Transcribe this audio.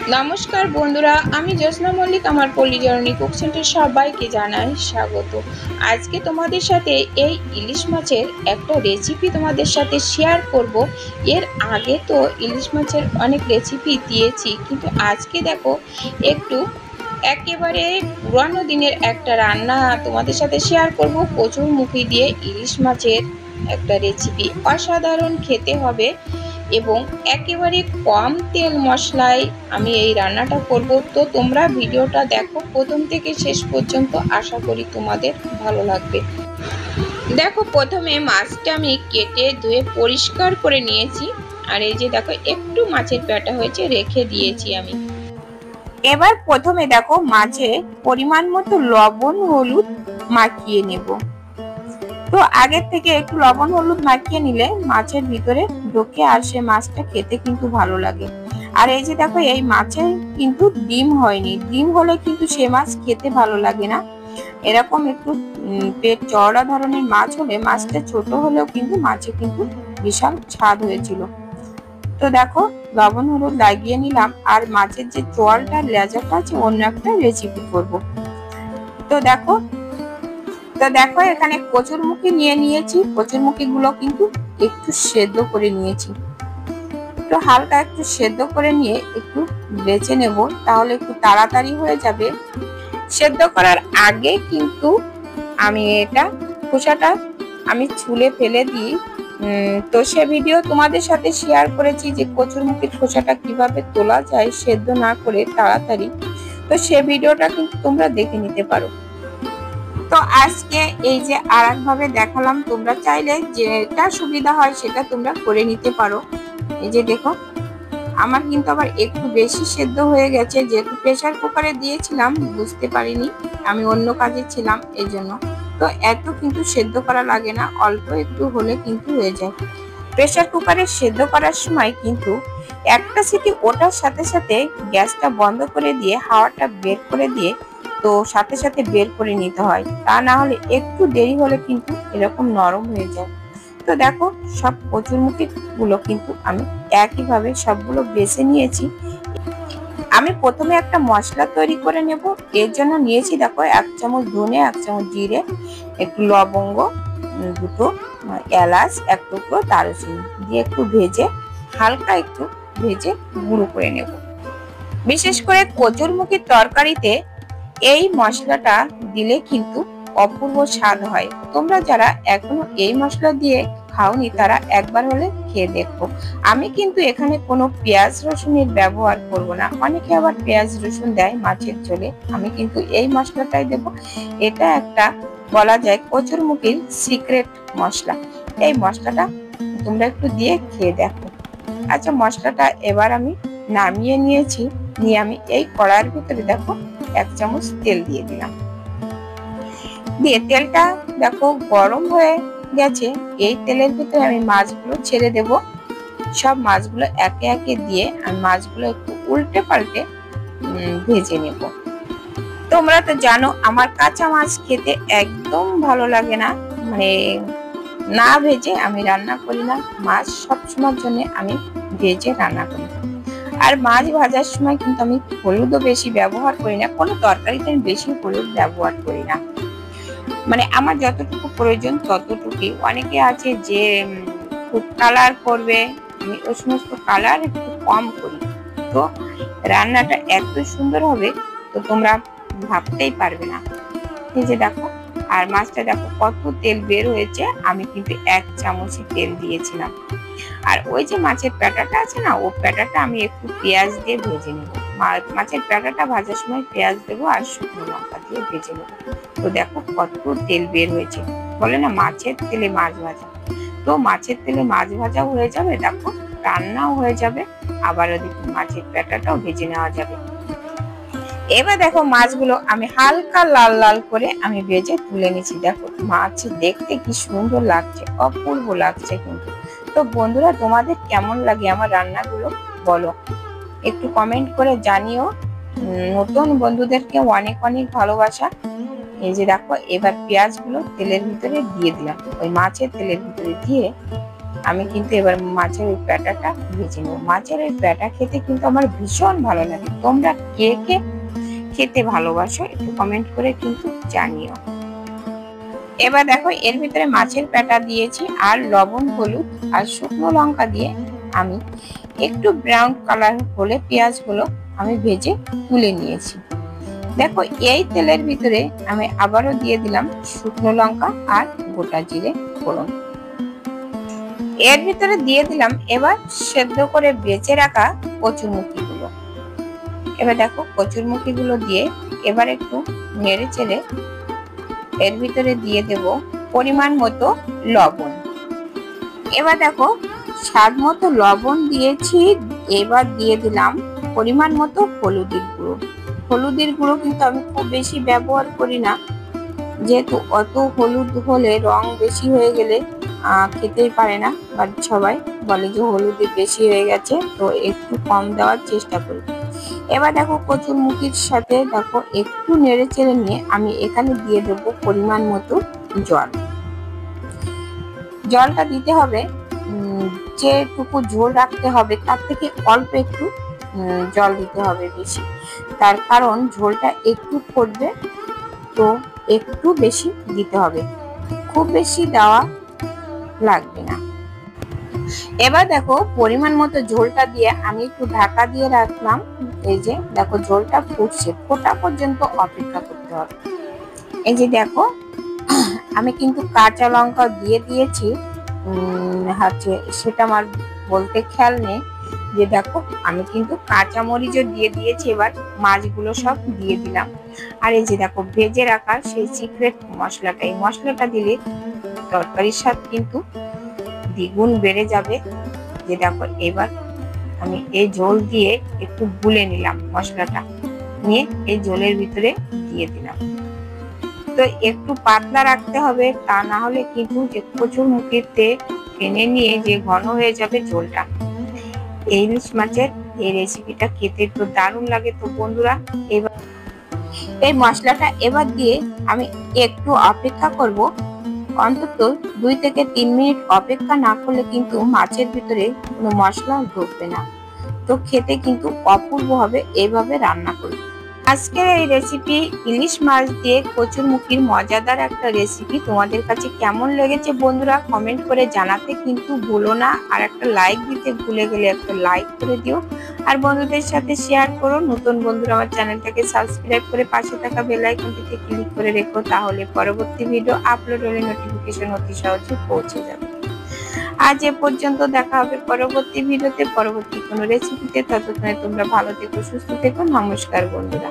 নমস্কার বন্ধুরা, আমি জ্যোৎস্না মল্লিক। আমার পল্লীজননী কুক সেন্টারে সবাইকে জানাই স্বাগত। আজকে তোমাদের সাথে এই ইলিশ মাছের একটা রেসিপি তোমাদের সাথে শেয়ার করব। এর আগে তো ইলিশ মাছের অনেক রেসিপি দিয়েছি, কিন্তু আজকে দেখো একটু একেবারে পুরানো দিনের একটা রান্না তোমাদের সাথে শেয়ার করব। কচুরমুখী দিয়ে ইলিশ মাছের একটা রেসিপি, অসাধারণ খেতে হবে এবং একেবারে কম তেল মশলায় আমি এই রান্নাটা করব। তো তোমরা ভিডিওটা দেখো প্রথম থেকে শেষ পর্যন্ত, আশা করি তোমাদের ভালো লাগবে। দেখো, প্রথমে মাছটা আমি কেটে ধুয়ে পরিষ্কার করে নিয়েছি। আর এই যে দেখো, একটু মাছের পেটা হয়েছে, রেখে দিয়েছি আমি। এবার প্রথমে দেখো মাছে পরিমাণ মতো লবণ হলুদ মাখিয়ে নেব। তো আগের থেকে একটু লবণ হলুদ মাখিয়ে নিলে মাছের ভিতরে ঢোকে আর সে মাছটা খেতে কিন্তু ভালো লাগে। আর এই যে দেখো, এই মাছে কিন্তু ডিম হয়নি, ডিম হলে কিন্তু সে মাছ খেতে ভালো লাগে না। এরকম একটু পেট চওড়া ধরনের মাছ হলে, মাছটা ছোট হলেও কিন্তু মাছে কিন্তু বিশাল স্বাদ হয়েছিল। তো দেখো, লবণ হলুদ লাগিয়ে নিলাম। আর মাছের যে চোয়ালটা লেজাটা আছে, অন্য একটা রেসিপি করব। তো দেখো এখানে কচুরমুখী নিয়ে নিয়েছি। কচুরমুখী গুলো কিন্তু একটু সেদ্ধ করে নিয়েছি। তো হালকা একটু সেদ্ধ করে নিয়ে একটু বেছে নেব, তাহলে একটু তাড়াতাড়ি হয়ে যাবে। সেদ্ধ করার আগে কিন্তু আমি এটা খোসাটা আমি ছুলে ফেলে দিই। তো সে ভিডিও তোমাদের সাথে শেয়ার করেছি যে কচুরমুখীর খোসাটা কিভাবে তোলা যায় সেদ্ধ না করে তাড়াতাড়ি। তো সে ভিডিওটা কিন্তু তোমরা দেখে নিতে পারো। তো আজকে এই যে আরেকভাবে দেখালাম, তোমরা চাইলে যেটা সুবিধা হয় সেটা তোমরা করে নিতে পারো। এই যে দেখো, আমার কিন্তু আবার একটু বেশি সেদ্ধ হয়ে গেছে, যেহেতু প্রেসার কুকারে দিয়েছিলাম বুঝতে পারিনি, আমি অন্য কাজে ছিলাম এই জন্য। তো এত কিন্তু সেদ্ধ করা লাগে না, অল্প একটু হলে কিন্তু হয়ে যায়। প্রেসার কুকারে সেদ্ধ করার সময় কিন্তু একটা সিটি ওঠার সাথে সাথে গ্যাসটা বন্ধ করে দিয়ে হাওয়াটা বের করে দিয়ে তো সাথে সাথে বের করে নিতে হয়, তা না হলে একটু দেরি হলে কিন্তু এরকম নরম হয়ে যায়। তো দেখো, সব কচুরমুখী গুলো কিন্তু আমি একইভাবে সবগুলো বেছে নিয়েছি। আমি প্রথমে একটা মশলা তৈরি করে নেব। এর জন্য নিয়েছি দেখো 1 চামচ ধনে, 1 চামচ জিরে, একটু লবঙ্গ, দুটো এলাচ, 1 টুকরো দারুচিনি দিয়ে একটু ভেজে, হালকা একটু ভেজে গুঁড়ো করে নেব। বিশেষ করে কচুরমুখীর তরকারিতে এই মশলাটা দিলে কিন্তু অপূর্ব স্বাদ হয়। তোমরা যারা এখনো এই মশলা দিয়ে খাওনি তারা একবার হলে খেয়ে দেখো। আমি কিন্তু এখানে কোনো পেঁয়াজ রসুনের ব্যবহার করব না। অনেকে আবার পেঁয়াজ রসুন দেয় মাছের ঝোলে, আমি কিন্তু এই মশলাটাই দেব। এটা একটা বলা যায় কচুরমুখীর সিক্রেট মশলা। এই মশলাটা তোমরা একটু দিয়ে খেয়ে দেখো। আচ্ছা, মশলাটা এবার আমি নামিয়ে নিয়েছি। নিয়ে আমি এই কড়াইয়ের ভিতরে দেখো 1 চামচ তেল দিয়ে দিলাম। দিয়ে তেলটা দেখো গরম হয়ে গেছে। এই তেলের ভিতরে আমি মাছগুলো ছেড়ে দেব। সব মাছগুলো একে একে দিয়ে আমি মাছগুলো একটু উল্টে পাল্টে ভেজে নেব। তোমরা তো জানো আমার কাঁচা মাছ খেতে একদম ভালো লাগে না, মানে না ভেজে আমি রান্না করি না। মাছ সবসময়ের জন্য আমি ভেজে রান্না করি। আর মাছ ভাজার সময় কিন্তু আমি হলুদও বেশি ব্যবহার করি না, কোনো তরকারিতে আমি বেশি হলুদ ব্যবহার করি না। মানে আমার যতটুকু প্রয়োজন ততটুকুই। অনেকে আছে যে খুব কালার করবে, আমি ওই সমস্ত কালার একটু কম করি, তো রান্নাটা এত সুন্দর হবে তো তোমরা ভাবতেই পারবে না। এই যে দেখো, আর মাছটা দেখো কত তেল বের হয়েছে। আমি কিন্তু 1 চামচই তেল দিয়েছিলাম। আর ওই যে মাছের পেটাটা আছে না, ও পেটাটা আমি একটু পেঁয়াজ দিয়ে ভেজে নেব। মাছের পেটাটা ভাজার সময় পেঁয়াজ দেবো আর শুকনো লঙ্কা দিয়ে ভেজে নেব। তো দেখো কত তেল বের হয়েছে। বলে না মাছের তেলে মাছ ভাজা, তো মাছের তেলে মাছ ভাজা হয়ে যাবে, দেখো রান্নাও হয়ে যাবে, আবার ওদিকে মাছের পেটাটাও ভেজে নেওয়া যাবে। এবার দেখো মাছগুলো আমি হালকা লাল লাল করে আমি ভেজে তুলে নিচ্ছি। দেখো মাছ দেখতে কি সুন্দর লাগছে, অপূর্ব লাগছে কিন্তু। তো বন্ধুরা, তোমাদের কেমন লাগে আমার রান্নাগুলো বলো, একটু কমেন্ট করে জানিও। নতুন বন্ধুদেরকে অনেক অনেক ভালোবাসা। এই যে দেখো, এবার পেঁয়াজগুলো তেলের ভিতরে দিয়ে দিলাম, ওই মাছের তেলের ভিতরে দিয়ে আমি কিন্তু এবার মাছের ওই প্যাটাটা ভেজে নেব। মাছের ওই প্যাটা খেতে কিন্তু আমার ভীষণ ভালো লাগে। তোমরা কে কে খেতে ভালোবাসো একটু কমেন্ট করে কিন্তু জানিও। এবার দেখো এর ভিতরে মাছের প্যাটা দিয়েছি আর লবণ, হলুদ আর শুকনো লঙ্কা দিয়ে আমি একটু ব্রাউন কালার হলে পেঁয়াজগুলো আমি ভেজে তুলে নিয়েছি। দেখো এই তেলের ভিতরে আমি আবারও দিয়ে দিলাম শুকনো লঙ্কা আর গোটা জিরে ফোড়ন। এর ভিতরে দিয়ে দিলাম এবার সেদ্ধ করে বেঁচে রাখা কচুরমুখিগুলো। এবার দেখো কচুরমুখিগুলো দিয়ে এবার একটু নেড়ে চেড়ে এর ভিতরে দিয়ে দেব পরিমাণ মতো লবণ। এবার দেখো স্বাদ মতো লবণ দিয়েছি। এবার দিয়ে দিলাম পরিমাণ মতো হলুদের গুঁড়ো। হলুদের গুঁড়ো কিন্তু আমি খুব বেশি ব্যবহার করি না, যেহেতু অত হলুদ হলে রং বেশি হয়ে গেলে খেতেই পারে না, বাড়ির সবাই বলে যে হলুদের বেশি হয়ে গেছে, তো একটু কম দেওয়ার চেষ্টা করি। এবার দেখো কচুরমুখির সাথে দেখো একটু নেড়ে চেড়ে নিয়ে আমি এখানে দিয়ে দেবো পরিমাণ মতো জল। জলটা দিতে হবে যেটুকু ঝোল রাখতে হবে তার থেকে অল্প একটু জল দিতে হবে বেশি, তার কারণ ঝোলটা একটু ফুটবে, তো একটু বেশি দিতে হবে, খুব বেশি দেওয়া লাগবে না। এবার দেখো পরিমাণ মতো ঝোলটা দিয়ে আমি একটু ঢাকা দিয়ে রাখলাম। এই যে দেখো ঝোলটা ফুটছে, ফোটা পর্যন্ত অপেক্ষা করতে হবে। এই যে দেখো আমি কিন্তু কাঁচা লঙ্কা দিয়ে দিয়েছি, হচ্ছে সেটা আমার বলতে খেয়াল নেই যে দেখো আমি কিন্তু কাঁচা মরিচও দিয়ে দিয়েছি। এবার মাছগুলো সব দিয়ে দিলাম। আর এই যে দেখো ভেজে রাখা সেই সিক্রেট মশলাটা, এই মশলাটা দিলে তরকারির স্বাদ কিন্তু দ্বিগুণ বেড়ে যাবে। যে দেখো এবার আমি এই ঝোল দিয়ে একটু গুলে নিলাম, মশলাটা নিয়ে এই ঝোলের ভিতরে দিয়ে দিলাম। তো একটু পাতলা রাখতে হবে, তা না হলে কিন্তু যে কচুরমুখিতে টেনে নিয়ে যে ঘন হয়ে যাবে ঝোলটা। এই ইলিশ মাছের এই রেসিপিটা খেতে তো দারুণ লাগে। তো বন্ধুরা এবার এই মশলাটা এবার দিয়ে আমি একটু অপেক্ষা করব, অন্তত 2 থেকে 3 মিনিট অপেক্ষা না করলে কিন্তু মাছের ভিতরে কোনো মশলা ঢুকবে না, তো খেতে কিন্তু অপূর্ব হবে। এইভাবে রান্না করি। আজকের এই রেসিপি ইলিশ মাছ দিয়ে কচুরমুখির মজাদার একটা রেসিপি তোমাদের কাছে কেমন লেগেছে বন্ধুরা কমেন্ট করে জানাতে কিন্তু ভুলো না। আর একটা লাইক দিতে ভুলে গেলে একটা লাইক করে দিও, আর বন্ধুদের সাথে শেয়ার করো। নতুন বন্ধুরা আমার চ্যানেলটাকে সাবস্ক্রাইব করে পাশে থাকা বেল আইকনটিতে ক্লিক করে রেখো, তাহলে পরবর্তী ভিডিও আপলোড হলে নোটিফিকেশন অতি সহজে পৌঁছে যাবে। আজ এ পর্যন্ত, দেখা হবে পরবর্তী ভিডিওতে পরবর্তী কোনো রেসিপিতে। ততক্ষণে তোমরা ভালো থেকো, সুস্থ থেকো। নমস্কার বন্ধুরা।